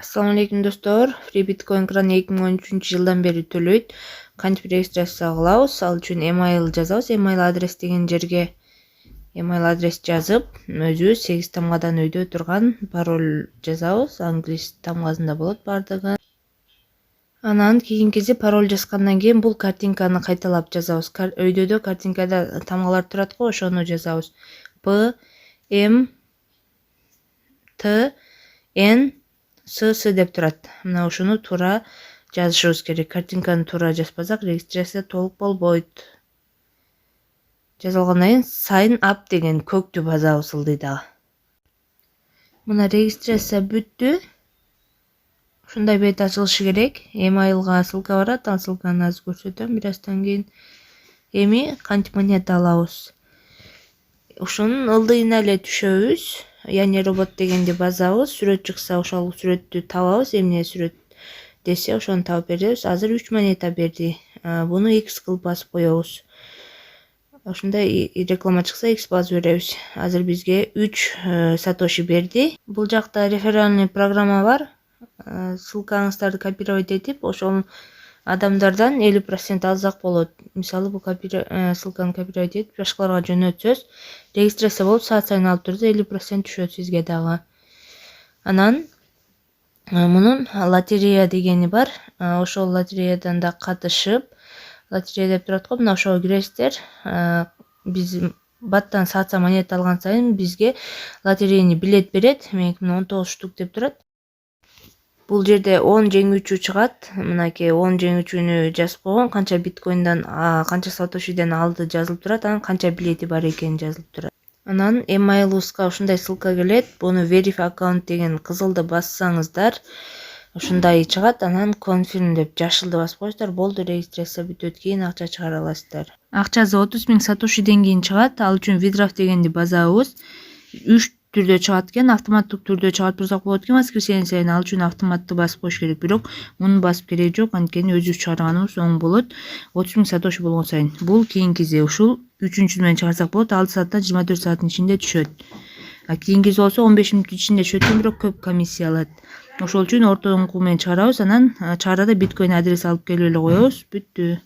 Assalamu alaikum dostlar. Free Bitcoin краны 2013-жылдан бери төлөйт. Кантип регистрация кылабыз? Ал үчүн email жазабыз. Email адрес деген жерге email адрес жазып, өзүбүз 8 тамгадан өйдө турган пароль жазабыз. Англис тамгасында болот бардыгы. Анан кийинкиси пароль жазгандан кийин бул картинканы кайталап жазабыз. Өйдөдө картинкада тамгалар турат го, ошону жазабыз. P M T N СС деп турат. Мына ушуну туура жазышыбыз керек. Картинканы туура жазбасак, регистрация толук болбойт. Жазылгандан кийин sign up деген көктү басабыз ылдыйдагы. Мына регистрация бүттү. Ушундай бет ачылышы керек. Emailга ссылка барат, ал ссылканы азыр көрсөтөм. Бир аздан кийин эми кантип монета алабыз. Ушунун ылдыйына эле түшөбүз. Яни робот дегенди базабыз, сүрөт чыкса ошол сүрөттү табабыз, эмне сүрөт десе ошону таап беребиз. Азыр 3 монета берди. Буну X кылып басып коебуз. Ошондой реклама чыкса X басып беребиз. Азыр бизге 3 сатоши берди. Бул жакта реферальный программа бар. Ссылкаңыздарды копировать этип, ошол адамдардан 50% алсак болот. Мисалы, бул ссылканы копировать этип башкаларга жөнөтсөз, регистрация болуп саат сайын алып турду, 50% түшөт сизге дагы. Анан мунун лотерея дегени бар. Ошол лотереядан да катышып, лотерея деп турат го, мына ошого киресиздер. Биз баттан саатса монета алган сайын бизге лотерейный билет берет. Меники мына 19 штук деп турат. Бул жерде 10 жеңүүчү чыгат. Мынакей 10 жеңүүчүнү жазып койгон, канча биткоинден, канча сатошиден алды жазылып турат, анан канча билети бар экени жазылып турат. Анан email'ыбызга ушундай ссылка келет. Буну verify аккаунт деген кызылды бассаңыздар, ушундай чыгат. Анан confirm деп жашылды басып коесуздар. Болду, регистрация бүтөт, кийин акча чыгара аласыздар. Акчасы 30 000 сатошиден кийин чыгат. Ал үчүн withdraw дегенди базабыз. 3 түрдө чыгат экен, автоматтык түрдө чыгат турсак болот экен. Воскресенье сайын ал үчүн автоматты басып коюш керек. Бирок муну басып кереги жок, анткени өзүбүз чыгарганыбыз оң болот. 30 000 сатоши болгон сайын. Бул кийинкиси, ушул 3-чү менен чыгарсак болот. 6 сааттан 24 сааттын ичинде түшөт. Кийинкиси болсо 15 мүнөттүн ичинде түшөт, бирок көп комиссия алат. Ошол үчүн ортоңку менен чыгарабыз, анан чыгарада биткоин адрес алып келип эле коебуз. Бүттү.